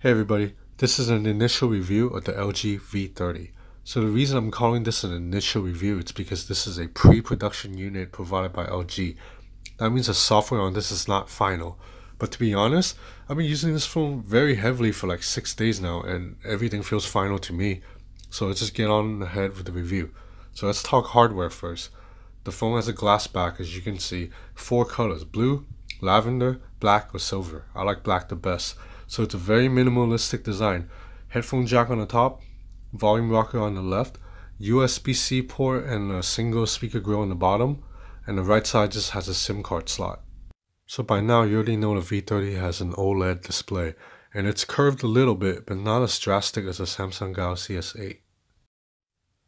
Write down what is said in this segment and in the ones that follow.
Hey everybody, this is an initial review of the LG V30. So the reason I'm calling this an initial review is because this is a pre-production unit provided by LG. That means the software on this is not final. But to be honest, I've been using this phone very heavily for like 6 days now and everything feels final to me. So let's just get on ahead with the review. So let's talk hardware first. The phone has a glass back, as you can see, 4 colors: blue, lavender, black, or silver. I like black the best. So it's a very minimalistic design. Headphone jack on the top, volume rocker on the left, USB-C port and a single speaker grill on the bottom, and the right side just has a SIM card slot. So by now you already know the V30 has an OLED display, and it's curved a little bit, but not as drastic as the Samsung Galaxy S8.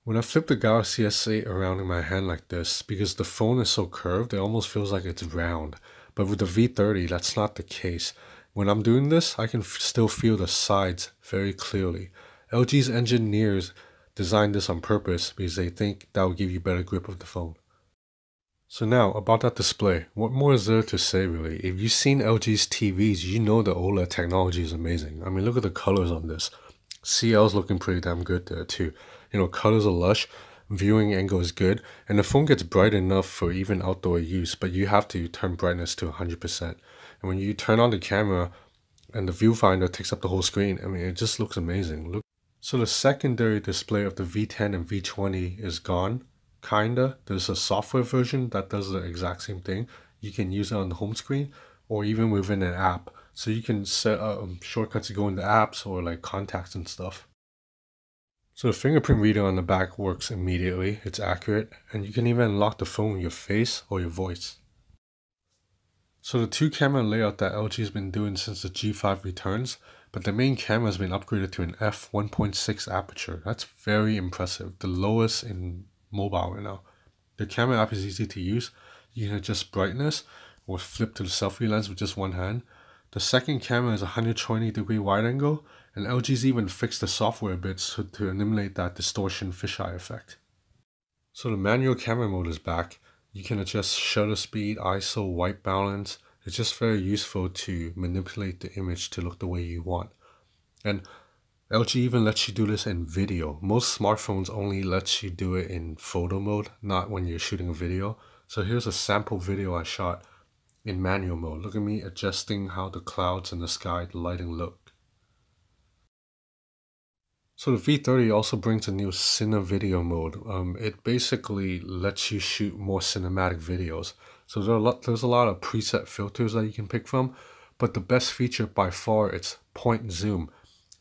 When I flip the Galaxy S8 around in my hand like this, because the phone is so curved, it almost feels like it's round. But with the V30, that's not the case. When I'm doing this, I can still feel the sides very clearly. LG's engineers designed this on purpose because they think that will give you better grip of the phone. So now, about that display, what more is there to say really? If you've seen LG's TVs, you know the OLED technology is amazing. I mean, look at the colors on this. CL's looking pretty damn good there too. You know, colors are lush, viewing angle is good, and the phone gets bright enough for even outdoor use, but you have to turn brightness to 100%. And when you turn on the camera and the viewfinder takes up the whole screen, I mean, it just looks amazing. Look. So the secondary display of the V10 and V20 is gone, kinda. There's a software version that does the exact same thing. You can use it on the home screen or even within an app. So you can set shortcuts to go into apps or like contacts and stuff. So the fingerprint reader on the back works immediately, it's accurate, and you can even unlock the phone with your face or your voice. So the 2-camera layout that LG has been doing since the G5 returns, but the main camera has been upgraded to an f1.6 aperture. That's very impressive, the lowest in mobile right now. The camera app is easy to use. You can adjust brightness or flip to the selfie lens with just one hand. The second camera is a 120-degree wide angle, and LG's even fixed the software a bit to eliminate that distortion fisheye effect. So the manual camera mode is back. You can adjust shutter speed, ISO, white balance. It's just very useful to manipulate the image to look the way you want. And LG even lets you do this in video. Most smartphones only let you do it in photo mode, not when you're shooting a video. So here's a sample video I shot in manual mode. Look at me adjusting how the clouds and the sky, the lighting look. So the V30 also brings a new Cine Video mode. It basically lets you shoot more cinematic videos. So there's a lot of preset filters that you can pick from, but the best feature by far is point zoom.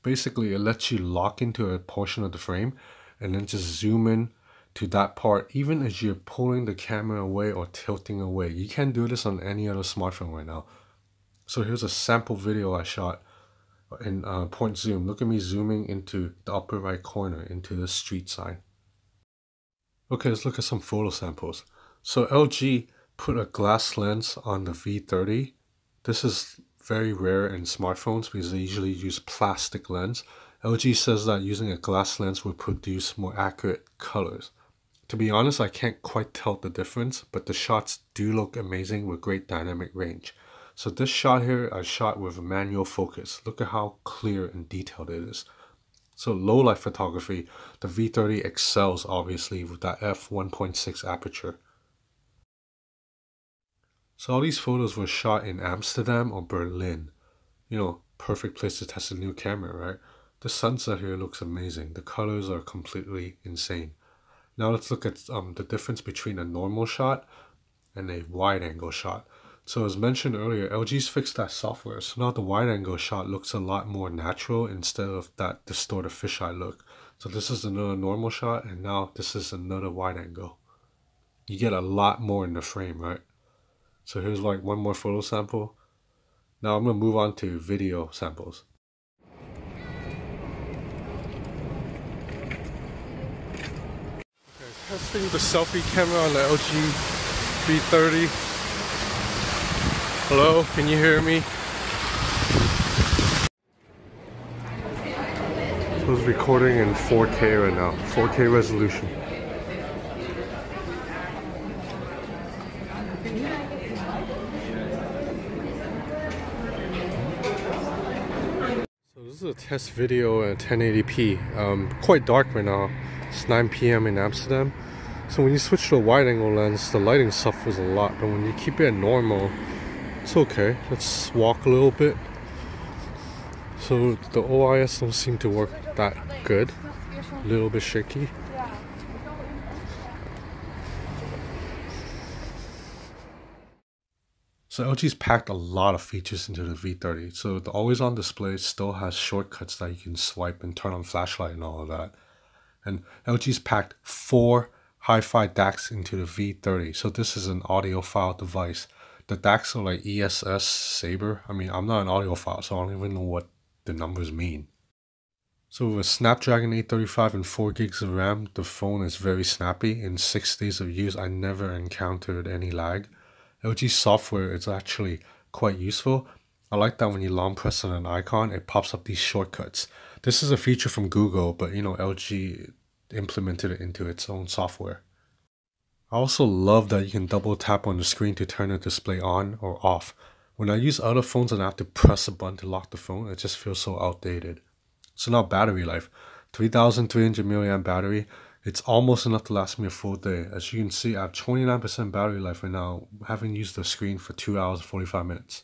Basically, it lets you lock into a portion of the frame and then just zoom in to that part, even as you're pulling the camera away or tilting away. You can't do this on any other smartphone right now. So here's a sample video I shot in point zoom. Look at me zooming into the upper right corner into the street sign. Okay, let's look at some photo samples. So LG put a glass lens on the V30. This is very rare in smartphones because they usually use plastic lens. LG says that using a glass lens will produce more accurate colors. To be honest, I can't quite tell the difference, but the shots do look amazing with great dynamic range. So this shot here, I shot with a manual focus. Look at how clear and detailed it is. So low light photography, the V30 excels obviously with that f1.6 aperture. So all these photos were shot in Amsterdam or Berlin. You know, perfect place to test a new camera, right? The sunset here looks amazing. The colors are completely insane. Now let's look at the difference between a normal shot and a wide angle shot. So as mentioned earlier, LG's fixed that software, so now the wide angle shot looks a lot more natural instead of that distorted fisheye look. So this is another normal shot, and now this is another wide angle. You get a lot more in the frame, right? So here's like one more photo sample. Now I'm going to move on to video samples. Okay, testing the selfie camera on the LG V30. Hello, can you hear me? I was recording in 4K right now, 4K resolution. So This is a test video at 1080p. Quite dark right now. It's 9 p.m. in Amsterdam. So when you switch to a wide angle lens, the lighting suffers a lot. But when you keep it at normal, it's okay. Let's walk a little bit. So the OIS don't seem to work that good. A little bit shaky. So LG's packed a lot of features into the V30. So the always on display still has shortcuts that you can swipe and turn on flashlight and all of that. And LG's packed 4 hi-fi DACs into the V30. So this is an audiophile device. The DACs are like ESS Saber. I mean, I'm not an audiophile, so I don't even know what the numbers mean. So with a Snapdragon 835 and 4 gigs of RAM, the phone is very snappy. In 6 days of use, I never encountered any lag. LG software is actually quite useful. I like that when you long press on an icon, it pops up these shortcuts. This is a feature from Google, but LG implemented it into its own software. I also love that you can double tap on the screen to turn the display on or off. When I use other phones and I have to press a button to lock the phone, it just feels so outdated. So now battery life, 3,300 mAh battery. It's almost enough to last me a full day. As you can see, I have 29% battery life right now, having used the screen for 2 hours and 45 minutes.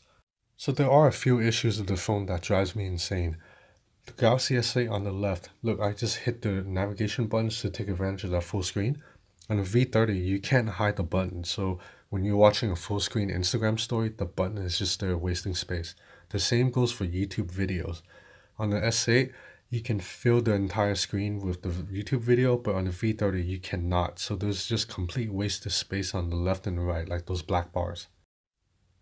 So there are a few issues with the phone that drives me insane. The Galaxy S8 on the left, look, I just hit the navigation buttons to take advantage of that full screen. On the V30, you can't hide the button, so when you're watching a full screen Instagram story, the button is just there wasting space. The same goes for YouTube videos. On the S8, you can fill the entire screen with the YouTube video, but on the V30 you cannot. So there's just complete wasted space on the left and the right, like those black bars.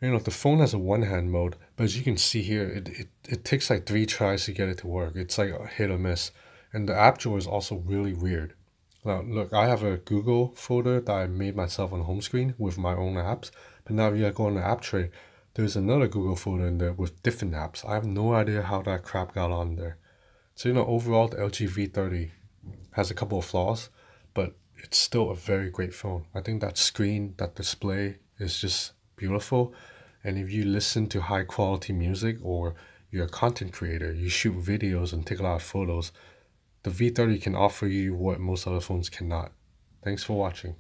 The phone has a one-hand mode, but as you can see here, it takes like 3 tries to get it to work. It's like a hit or miss. And the app drawer is also really weird. Now look, I have a Google folder that I made myself on the home screen with my own apps, but now if you go on the app tray, there's another Google folder in there with different apps. I have no idea how that crap got on there. So overall the LG V30 has a couple of flaws, but it's still a very great phone. I think that screen, that display is just beautiful. And if you listen to high quality music or you're a content creator, you shoot videos and take a lot of photos, the V30 can offer you what most other phones cannot. Thanks for watching.